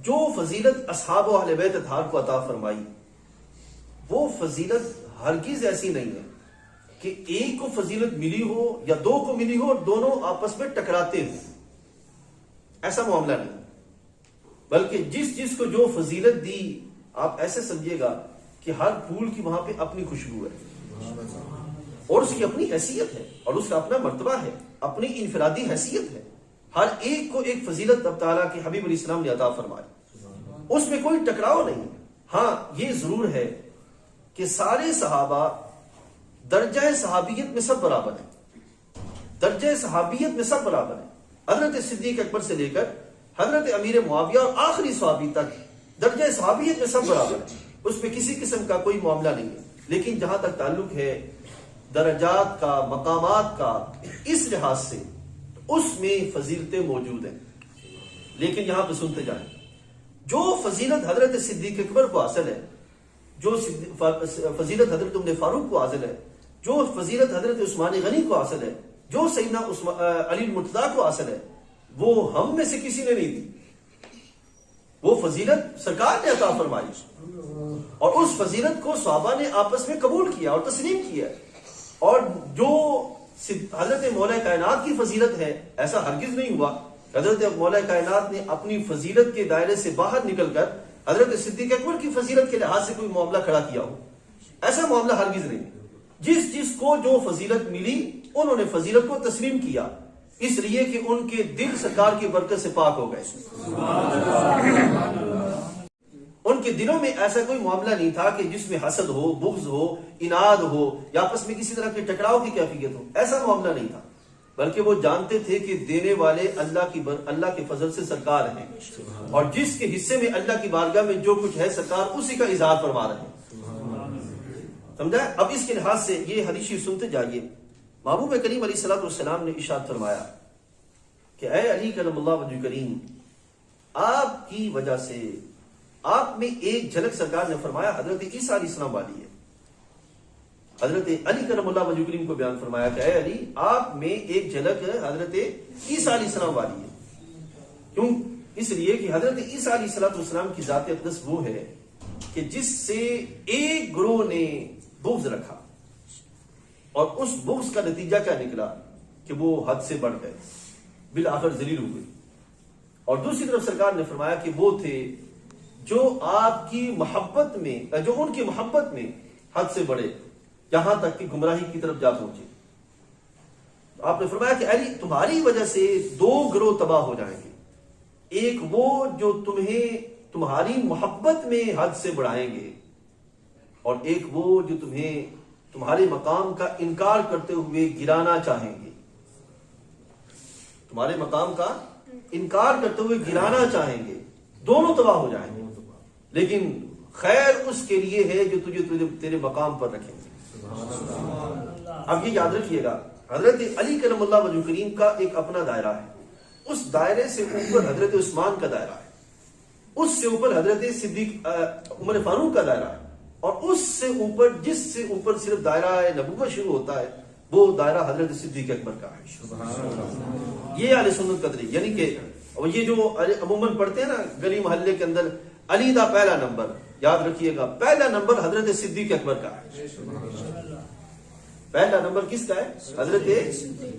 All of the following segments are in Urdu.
جو فضیلت اصحاب و اہل بیت اطہار کو عطا فرمائی وہ فضیلت ہرگز ایسی نہیں ہے کہ ایک کو فضیلت ملی ہو یا دو کو ملی ہو اور دونوں آپس میں ٹکراتے ہوں. ایسا معاملہ نہیں، بلکہ جس کو جو فضیلت دی آپ ایسے سمجھیے گا کہ ہر پھول کی وہاں پہ اپنی خوشبو ہے اور اس کی اپنی حیثیت ہے اور اس کا اپنا مرتبہ ہے، اپنی انفرادی حیثیت ہے. ہر ایک کو ایک فضیلت اب تعالیٰ کے حبیب علیہ السلام نے عطا فرمائی، اس میں کوئی ٹکراؤ نہیں. ہاں یہ ضرور ہے کہ سارے صحابہ درجہ صحابیت میں سب برابر ہیں، درجہ صحابیت میں سب برابر ہیں. حضرت صدیق اکبر سے لے کر حضرت امیر معاویہ اور آخری صحابی تک درجہ صحابیت میں سب برابر ہیں، اس میں کسی قسم کا کوئی معاملہ نہیں ہے. لیکن جہاں تک تعلق ہے درجات کا، مقامات کا، اس لحاظ سے اس میں فضیلتیں موجود ہیں. لیکن یہاں پہ سنتے جائیں، جو فضیلت حضرت صدیق اکبر کو حاصل ہے، جو فضیلت حضرت عمر فاروق کو حاصل ہے، جو فضیلت حضرت عثمان غنی کو حاصل ہے، جو سیدنا علی المرتضیٰ کو حاصل ہے، وہ ہم میں سے کسی نے نہیں دی. وہ فضیلت سرکار نے عطا فرمائی اور اس فضیلت کو صحابہ نے آپس میں قبول کیا اور تسلیم کیا. اور جو حضرت مولا کائنات کی فضیلت ہے، ایسا ہرگز نہیں ہوا حضرت مولا کائنات نے اپنی فضیلت کے دائرے سے باہر نکل کر حضرت صدیق اکبر کی فضیلت کے لحاظ سے کوئی معاملہ کھڑا کیا ہو. ایسا معاملہ ہرگز نہیں. جس کو جو فضیلت ملی انہوں نے فضیلت کو تسلیم کیا، اس لیے کہ ان کے دل سرکار کی برکت سے پاک ہو گئے. ان کے دلوں میں ایسا کوئی معاملہ نہیں تھا کہ جس میں حسد ہو، بغض ہو، اناد ہو یا آپس میں کسی طرح کے ٹکراؤ کی کیفیت ہو. ایسا معاملہ نہیں تھا، بلکہ وہ جانتے تھے کہ دینے والے اللہ کے فضل سے سرکار ہیں اور جس کے حصے میں اللہ کی بارگاہ میں جو کچھ ہے سرکار اسی کا اظہار فرما رہے ہیں. سمجھا؟ اب اس کے لحاظ سے یہ حدیث شریف سنتے جائیے. محبوب کریم علیہ الصلوۃ والسلام نے ارشاد فرمایا کہ اے علی کرم اللہ وجہ کریم، آپ کی وجہ سے آپ میں ایک جھلک سرکار نے فرمایا حضرت عیسیٰ علیہ السلام والی ہے. حضرت علی کرم اللہ وجہ کریم کو بیان فرمایا کہ اے علی، آپ میں ایک جھلک حضرت عیسیٰ علیہ السلام والی ہے. کیوں؟ اس لیے کہ حضرت عیسیٰ علیہ السلام کی ذات اقدس وہ ہے کہ جس سے ایک گروہ نے بغض رکھا اور اس بغض کا نتیجہ کیا نکلا کہ وہ حد سے بڑھ گئے، بالآخر ذلیل ہوئے. اور دوسری طرف سرکار نے فرمایا کہ وہ تھے جو آپ کی محبت میں، جو ان کی محبت میں حد سے بڑھے یہاں تک کہ گمراہی کی طرف جا پہنچے. آپ نے فرمایا کہ علی، تمہاری وجہ سے دو گروہ تباہ ہو جائیں گے. ایک وہ جو تمہیں تمہاری محبت میں حد سے بڑھائیں گے اور ایک وہ جو تمہیں تمہارے مقام کا انکار کرتے ہوئے گرانا چاہیں گے. تمہارے مقام کا انکار کرتے ہوئے گرانا چاہیں گے. دونوں تباہ ہو جائیں گے، لیکن خیر اس کے لیے ہے جو تجھے تیرے مقام پر رکھیں گے. اب یہ یاد رکھیے گا، حضرت علی کرم اللہ وجہ کریم کا ایک اپنا دائرہ ہے، اس دائرے سے اوپر حضرت عثمان کا دائرہ ہے، اس سے اوپر حضرت صدیق عمر فاروق کا دائرہ ہے، اور اس سے اوپر جس سے اوپر صرف دائرہ نبوت شروع ہوتا ہے وہ دائرہ حضرت صدیق اکبر کا ہے. یہ اہل سنت قدری، یعنی کہ یہ جو عموماً پڑھتے ہیں نا گلی محلے کے اندر، علی دا پہلا نمبر، یاد رکھیے گا پہلا نمبر حضرت صدیق اکبر کا ہے. پہلا نمبر کس کا ہے؟ حضرت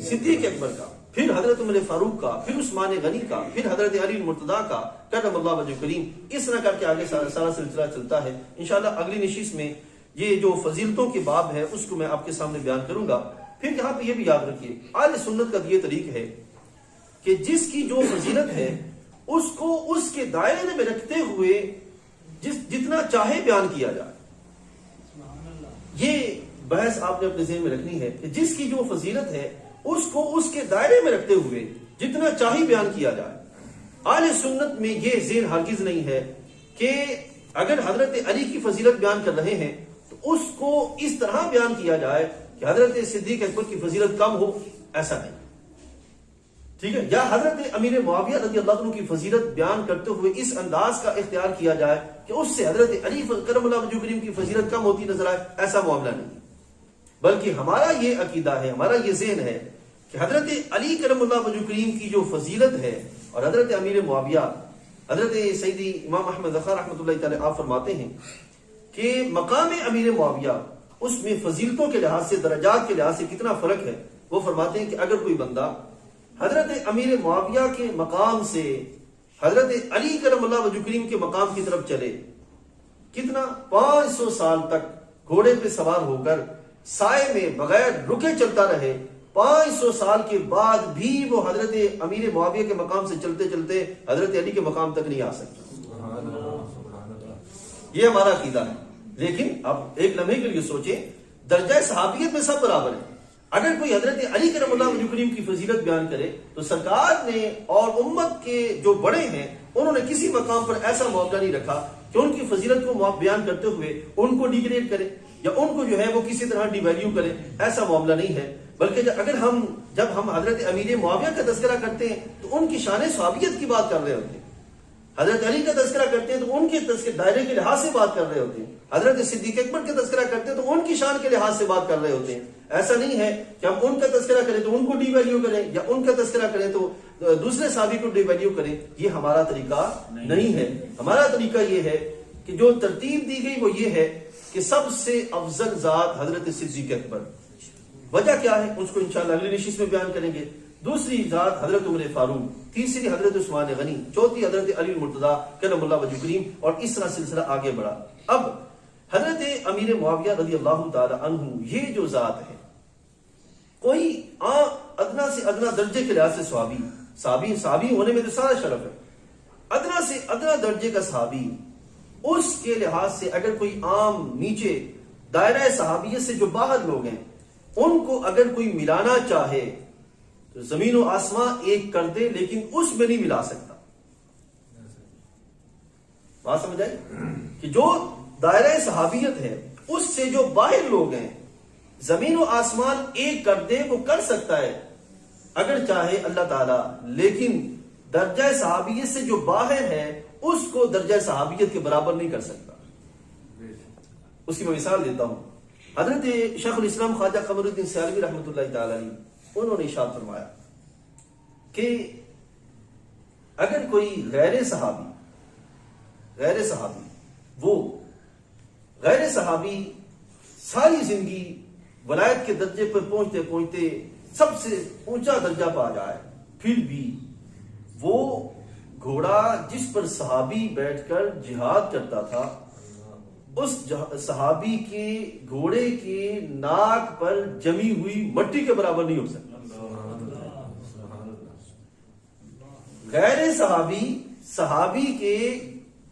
صدیق اکبر کا، پھر حضرت عمر فاروق کا، پھر عثمان غنی کا، پھر حضرت علی المرتضیٰ کا کرم اللہ وجہ کریم. اس طرح کر کے آگے سارا سلسلہ چلتا ہے. انشاءاللہ اگلی نشست میں یہ جو فضیلتوں کے باب ہے اس کو میں آپ کے سامنے بیان کروں گا. پھر یہاں پہ یہ بھی یاد رکھیے، اہل سنت کا یہ طریق ہے کہ جس کی جو فضیلت ہے اس کو اس کے دائرے میں رکھتے ہوئے جتنا چاہے بیان کیا جائے. یہ بحث آپ نے اپنے ذہن میں رکھنی ہے کہ جس کی جو فضیلت ہے اس کو اس کے دائرے میں رکھتے ہوئے جتنا چاہے بیان کیا جائے. اہل سنت میں یہ ذہن ہرگز نہیں ہے کہ اگر حضرت علی کی فضیلت بیان کر رہے ہیں تو اس کو اس طرح بیان کیا جائے کہ حضرت صدیق اکبر کی فضیلت کم ہو. ایسا نہیں، ٹھیک ہے؟ یا حضرت امیر معاویہ رضی اللہ عنہ کی فضیلت بیان کرتے ہوئے اس انداز کا اختیار کیا جائے کہ اس سے حضرت علی کرم اللہ وجہ کریم کی فضیلت کم ہوتی نظر آئے. ایسا معاملہ نہیں، بلکہ ہمارا یہ عقیدہ ہے، ہمارا یہ ذہن ہے کہ حضرت علی کرم اللہ وجہ کریم کی جو فضیلت ہے اور حضرت امیر معاویہ حضرت سیدی امام احمد ظفر رحمۃ اللہ تعالی آپ فرماتے ہیں کہ مقام امیر معاویہ اس میں فضیلتوں کے لحاظ سے، درجات کے لحاظ سے کتنا فرق ہے. وہ فرماتے ہیں کہ اگر کوئی بندہ حضرت امیر معاویہ کے مقام سے حضرت علی کرم اللہ وجہ کریم کے مقام کی طرف چلے، کتنا 500 سال تک گھوڑے پہ سوار ہو کر سائے میں بغیر رکے چلتا رہے، 500 سال کے بعد بھی وہ حضرت امیر معاویہ کے مقام سے چلتے چلتے حضرت علی کے مقام تک نہیں آ سکتا. یہ ہمارا عقیدہ ہے. لیکن اب ایک لمحے کے لیے سوچیں، درجہ صحابیت میں سب برابر ہیں. اگر کوئی حضرت علی کرم اللہ وجہ کریم کی فضیلت بیان کرے تو سرکار نے اور امت کے جو بڑے ہیں انہوں نے کسی مقام پر ایسا موقع نہیں رکھا کہ ان کی فضیلت کو بیان کرتے ہوئے ان کو ڈیگریڈ کرے یا ان کو جو ہے وہ کسی طرح ڈی ویلیو کرے. ایسا معاملہ نہیں ہے. بلکہ اگر جب ہم حضرت امیر معاویہ کا تذکرہ کرتے ہیں تو ان کی شان صحابیت کی بات کر رہے ہوتے ہیں. حضرت علی کا تذکرہ کرتے ہیں تو ان کے دائرے کے لحاظ سے بات کر رہے ہوتے ہیں. حضرت صدیق اکبر کا تذکرہ کرتے ہیں تو ان کی شان کے لحاظ سے بات کر رہے ہوتے ہیں. ایسا نہیں ہے کہ ہم ان کا تذکرہ کریں تو ان کو ڈی ویلیو کریں یا ان کا تذکرہ کریں تو دوسرے صحابی کو ڈی ویلیو کریں. یہ ہمارا طریقہ نہیں ہے. ہمارا طریقہ یہ ہے کہ جو ترتیب دی گئی وہ یہ ہے کہ سب سے افضل ذات حضرت صدیق اکبر. وجہ کیا ہے اس کو انشاءاللہ اگلی نشست میں بیان کریں گے. دوسری ذات حضرت عمر فاروق، تیسری حضرت عثمان غنی، چوتھی حضرت علی المرتضیٰ کرم اللہ وجہ کریم، اور اس طرح سلسلہ آگے بڑھا. اب حضرت امیر معاویہ رضی اللہ تعالی عنہ یہ جو ذات ہے، کوئی ادنا سے ادنا درجے کے لحاظ سے صحابی ہونے میں تو سارا شرف ہے، ادنا سے ادنا درجے کا صحابی، اس کے لحاظ سے اگر کوئی عام نیچے دائرہ صحابیت سے جو باہر لوگ ہیں ان کو اگر کوئی ملانا چاہے تو زمین و آسمان ایک کر دے، لیکن اس میں نہیں ملا سکتا. بات سمجھ آئی کہ جو دائرہ صحابیت ہے اس سے جو باہر لوگ ہیں زمین و آسمان ایک کر دے وہ کر سکتا ہے اگر چاہے اللہ تعالی، لیکن درجہ صحابیت سے جو باہر ہے اس کو درجہ صحابیت کے برابر نہیں کر سکتا. اس کی میں مثال دیتا ہوں. حضرت شیخ الاسلام خواجہ قمر الدین سیالوی رحمۃ اللہ تعالی علیہ انہوں نے ارشاد فرمایا کہ اگر کوئی غیر صحابی وہ غیر صحابی ساری زندگی ولایت کے درجے پر پہنچتے پہنچتے سب سے اونچا درجہ پا جائے، پھر بھی وہ گھوڑا جس پر صحابی بیٹھ کر جہاد کرتا تھا اس صحابی کے گھوڑے کے ناک پر جمی ہوئی مٹی کے برابر نہیں ہو سکتا. غیر صحابی کے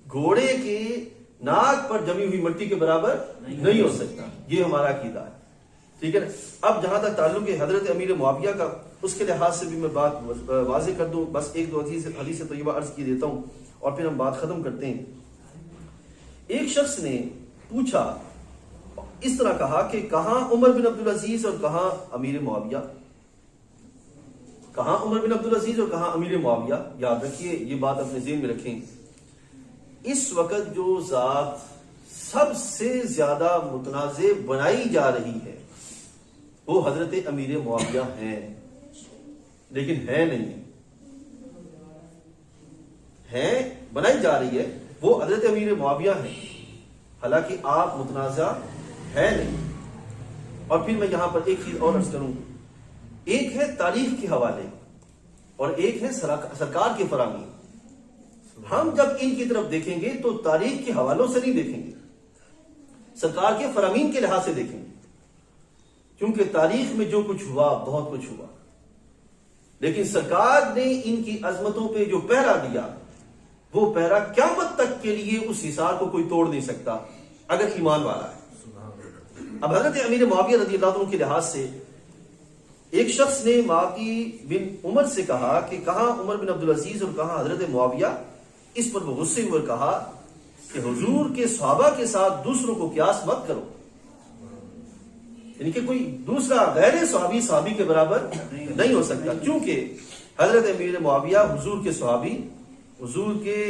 گھوڑے کے ناک پر جمی ہوئی مٹی کے برابر نہیں ہو سکتا. یہ ہمارا عقیدہ ہے. ٹھیک ہے نا. اب جہاں تک تعلق ہے حضرت امیر معاویہ کا، اس کے لحاظ سے بھی میں بات واضح کر دوں. بس ایک دو حدیث طیبہ عرض کی دیتا ہوں اور پھر ہم بات ختم کرتے ہیں. ایک شخص نے پوچھا، اس طرح کہا کہ کہاں عمر بن عبدالعزیز اور کہاں امیر معاویہ؟ کہاں عمر بن عبدالعزیز اور کہاں امیر معاویہ؟ یاد رکھیے، یہ بات اپنے ذہن میں رکھیں. اس وقت جو ذات سب سے زیادہ متنازع بنائی جا رہی ہے وہ حضرت امیر معاویہ ہیں، لیکن ہے نہیں ہے بنائی جا رہی ہے وہ حضرت امیر معاویہ ہیں، حالانکہ آپ متنازع ہے نہیں. اور پھر میں یہاں پر ایک چیز اور عرض کروں. ایک ہے تاریخ کے حوالے اور ایک ہے سرکار کے فراہمی. ہم جب ان کی طرف دیکھیں گے تو تاریخ کے حوالوں سے نہیں دیکھیں گے، سرکار کے فرامین کے لحاظ سے دیکھیں گے، کیونکہ تاریخ میں جو کچھ ہوا بہت کچھ ہوا، لیکن سرکار نے ان کی عظمتوں پہ جو پہرا دیا وہ پہرا قیامت تک کے لیے اس حصار کو کوئی توڑ نہیں سکتا اگر ایمان والا ہے. اب حضرت امیر معاویہ رضی اللہ عنہ کے لحاظ سے ایک شخص نے معاوی بن عمر سے کہا کہ کہاں عمر بن عبدالعزیز اور کہاں حضرت معاویہ؟ اس پر وہ غصے ہوئے کہا کہ حضور کے صحابہ کے ساتھ دوسروں کو قیاس مت کرو، یعنی کہ کوئی دوسرا غیر صحابی کے برابر نہیں ہو سکتا، کیونکہ حضرت امیر معاویہ حضور کے صحابی، حضور کے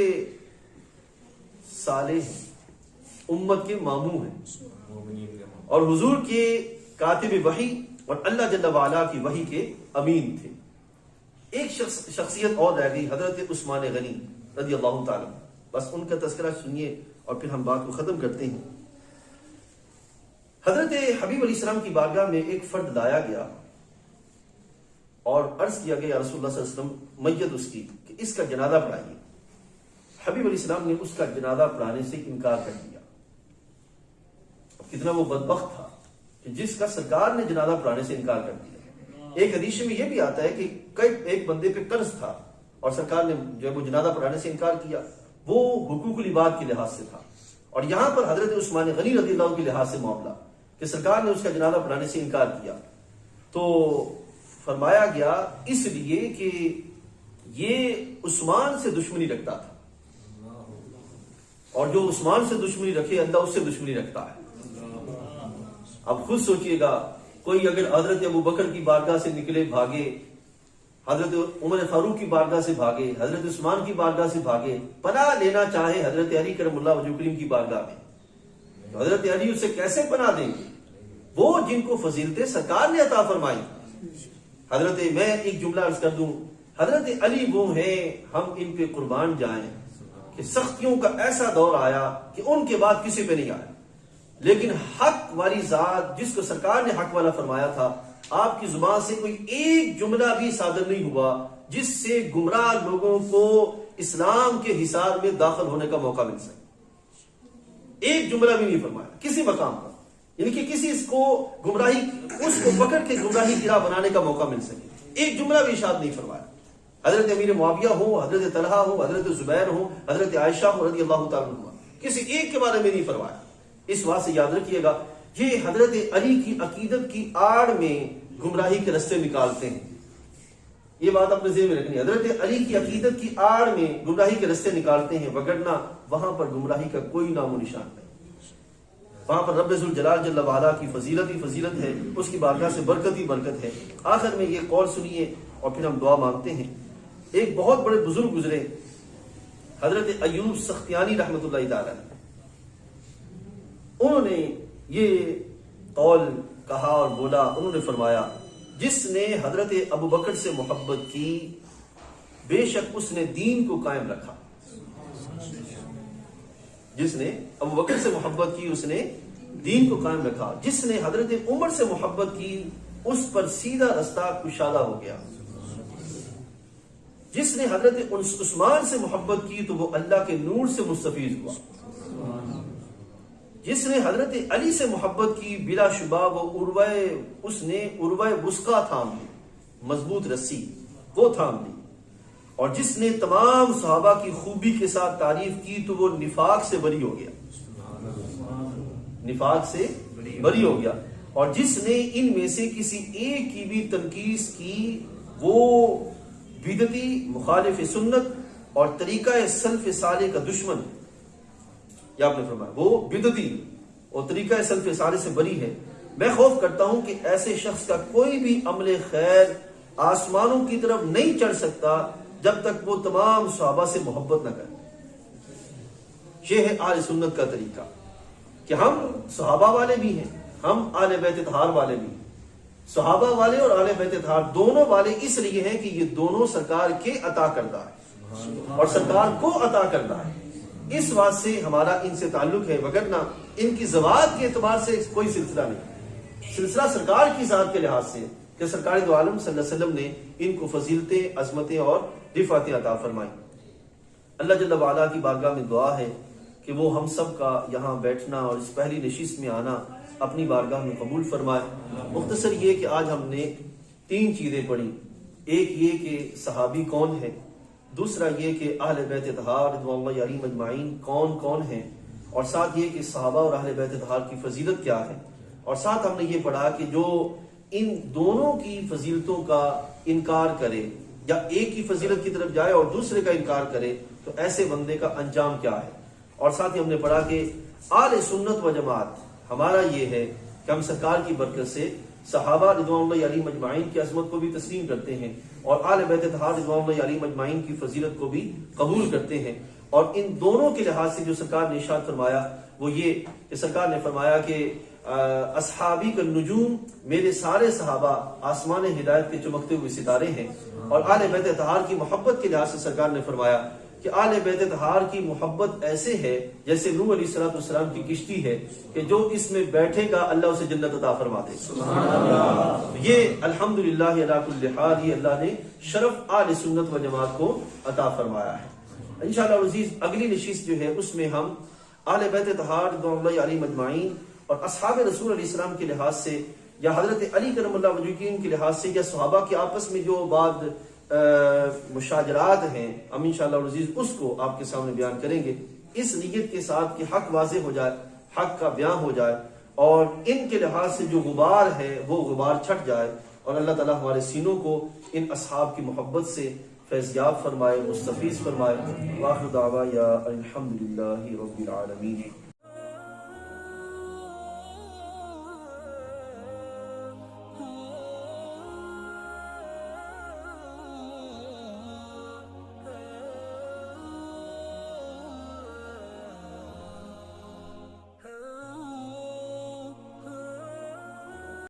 صالح ہیں، امت کے ماموں ہیں، اور حضور کے کاتب وحی اور اللہ جل وعلا کی وحی کے امین تھے. ایک شخصیت اور رہ گئی، حضرت عثمان غنی رضی اللہ تعالی، بس ان کا تذکرہ سنیے اور پھر ہم بات کو ختم کرتے ہیں۔ حضرت حبیب علیہ السلام کی بارگاہ میں ایک فرد لایا گیا اور عرض کیا گیا یا رسول اللہ صلی اللہ علیہ وسلم میت اس کی کہ اس کا جنازہ پڑھائیے۔ حبیب علیہ السلام نے اس کا جنازہ پڑھانے سے انکار کر دیا۔ کتنا وہ بدبخت تھا کہ جس کا سرکار نے جنازہ پڑھانے سے انکار کر دیا۔ ایک حدیث میں یہ بھی آتا ہے کہ ایک بندے پہ قرض تھا اور سرکار نے جو وہ جنازہ پڑھانے سے انکار کیا، وہ حقوق العباد کے لحاظ سے تھا، اور یہاں پر حضرت عثمان غنی رضی اللہ عنہ کے لحاظ سے معاملہ کہ سرکار نے اس کا جنازہ پڑھانے سے انکار کیا، تو فرمایا گیا اس لیے کہ یہ عثمان سے دشمنی رکھتا تھا، اور جو عثمان سے دشمنی رکھے اللہ اس سے دشمنی رکھتا ہے۔ اب خود سوچئے گا، کوئی اگر حضرت ابو بکر کی بارگاہ سے نکلے بھاگے، حضرت عمر فاروق کی بارگاہ سے بھاگے، حضرت عثمان کی بارگاہ سے بھاگے، پناہ لینا چاہے حضرت علی کرم اللہ وجہ کریم کی بارگاہ میں، تو حضرت علی اسے کیسے پناہ دیں گے؟ وہ جن کو فضیلتیں سرکار نے عطا فرمائی۔ حضرت میں ایک جملہ عرض کر دوں، حضرت علی وہ ہیں ہم ان پہ قربان جائیں کہ سختیوں کا ایسا دور آیا کہ ان کے بعد کسی پہ نہیں آیا، لیکن حق والی ذات جس کو سرکار نے حق والا فرمایا تھا، آپ کی زبان سے کوئی ایک جملہ بھی صادر نہیں ہوا جس سے گمراہ لوگوں کو اسلام کے حصار میں داخل ہونے کا موقع مل سکے۔ ایک جملہ بھی نہیں فرمایا کسی مقام پر، یعنی کہ کسی اس کو پکڑ کے گمراہی گرا بنانے کا موقع مل سکے، ایک جملہ بھی ارشاد نہیں فرمایا۔ حضرت امیر معاویہ ہو، حضرت طلحہ ہو، حضرت زبیر ہو، حضرت عائشہ ہو رضی اللہ تعالیٰ عنہ، کسی ایک کے بارے میں نہیں فرمایا۔ اس بات سے یاد رکھیے گا، یہ حضرت علی کی عقیدت کی آڑ میں گمراہی کے رستے نکالتے ہیں، یہ بات اپنے ذہن میں رکھنی ہے۔ حضرت علی کی عقیدت کی آڑ میں گمراہی کے رستے نکالتے ہیں، وگرنہ وہاں پر گمراہی کا کوئی نام و نشان نہیں۔ وہاں پر رب ذوالجلال جل وعلا کی فضیلت ہی فضیلت ہے، اس کی بارگاہ سے برکت ہی برکت ہے۔ آخر میں یہ قول سنیے اور پھر ہم دعا مانگتے ہیں۔ ایک بہت بڑے بزرگ گزرے، حضرت ایوب سختیانی رحمۃ اللہ تعالی، انہوں نے یہ قول کہا اور بولا، انہوں نے فرمایا جس نے حضرت ابو بکر سے محبت کی بے شک اس نے دین کو قائم رکھا، جس نے ابو بکر سے محبت کی اس نے دین کو قائم رکھا، جس نے حضرت عمر سے محبت کی اس پر سیدھا رستہ کشادہ ہو گیا، جس نے حضرت عثمان سے محبت کی تو وہ اللہ کے نور سے مستفیض ہوا، جس نے حضرت علی سے محبت کی بلا شبہ اس نے عروہ وثقیٰ تھام لی، مضبوط رسی وہ تھام لی، اور جس نے تمام صحابہ کی خوبی کے ساتھ تعریف کی تو وہ نفاق سے بری ہو گیا، نفاق سے بری ہو گیا، اور جس نے ان میں سے کسی ایک کی بھی تنقیص کی وہ بدعتی مخالف سنت اور طریقہ سلف صالح کا دشمن، یا آپ نے فرمایا وہ بدعتی اور طریقہ سلف صالح سے بری ہے۔ میں خوف کرتا ہوں کہ ایسے شخص کا کوئی بھی عمل خیر آسمانوں کی طرف نہیں چڑھ سکتا جب تک وہ تمام صحابہ سے محبت نہ کرے۔ یہ ہے اہل سنت کا طریقہ کہ ہم صحابہ والے بھی ہیں، ہم اہل بیت اطہار والے بھی ہیں، صحابہ والے اور اہل بیت اطہار دونوں والے اس لیے ہیں کہ یہ دونوں سرکار کے عطا کردہ ہیں اور سرکار کو عطا کردہ ہے، اس بات سے ہمارا ان سے تعلق ہے، وگرنہ ان کی ذوات کے اعتبار سے کوئی سلسلہ نہیں، سلسلہ سرکار کی ذات کے لحاظ سے کہ سرکار دو عالم صلی اللہ علیہ وسلم نے ان کو فضیلتیں، عظمتیں اور رفعتیں عطا فرمائی۔ اللہ جل وعلا کی بارگاہ میں دعا ہے کہ وہ ہم سب کا یہاں بیٹھنا اور اس پہلی نشست میں آنا اپنی بارگاہ میں قبول فرمائے۔ مختصر یہ کہ آج ہم نے 3 چیزیں پڑھی، ایک یہ کہ صحابی کون ہے، دوسرا یہ کہ اہل بیت اطہار رضوان اللہ علیہم اجمعین کون کون ہیں، اور ساتھ یہ کہ صحابہ اور اہل بیت اطہار کی فضیلت کیا ہے، اور ساتھ ہم نے یہ پڑھا کہ جو ان دونوں کی فضیلتوں کا انکار کرے یا ایک کی فضیلت کی طرف جائے اور دوسرے کا انکار کرے تو ایسے بندے کا انجام کیا ہے، اور ساتھ ہی ہم نے پڑھا کہ اہل سنت و جماعت ہمارا یہ ہے کہ ہم سرکار کی برکت سے صحابہ رضوان اللہ علیہم اجمعین کی عظمت کو بھی تسلیم کرتے ہیں اور اہل بیت اطہار رضوان اللہ علیہم اجمعین کی فضیلت کو بھی قبول کرتے ہیں، اور ان دونوں کے لحاظ سے جو سرکار نے ارشاد فرمایا وہ یہ کہ سرکار نے فرمایا کہ اصحابی کا نجوم، میرے سارے صحابہ آسمان ہدایت کے چمکتے ہوئے ستارے ہیں. اور آل بیت اطہار کی محبت کے لحاظ سے سرکار نے فرمایا کہ آل بیت اطہار کی محبت ایسے ہے جیسے نوح علیہ السلام کی کشتی ہے کہ جو اس میں بیٹھے گا اللہ اسے جنت عطا فرما دے. یہ الحمدللہ علی کل حال یہ اللہ نے شرف آل سنت و جماعت کو عطا فرمایا ہے. انشاءاللہ عزیز اگلی نشست جو ہے اس میں ہم آل بیت اطہار رضوان اللہ علیہم اجمعین اور اصحاب رسول علیہ السلام کے لحاظ سے یا حضرت علی کرم اللہ وجہہ کے لحاظ سے یا صحابہ کے آپس میں جو بعد مشاجرات ہیں ہم انشاءاللہ عزیز اس کو آپ کے سامنے بیان کریں گے، اس نیت کے ساتھ کہ حق واضح ہو جائے، حق کا بیان ہو جائے اور ان کے لحاظ سے جو غبار ہے وہ غبار چھٹ جائے اور اللہ تعالیٰ ہمارے سینوں کو ان اصحاب کی محبت سے فیضیاب فرمائے، مستفیض فرمائے. واخر دعوانا الحمدللہ رب العالمین.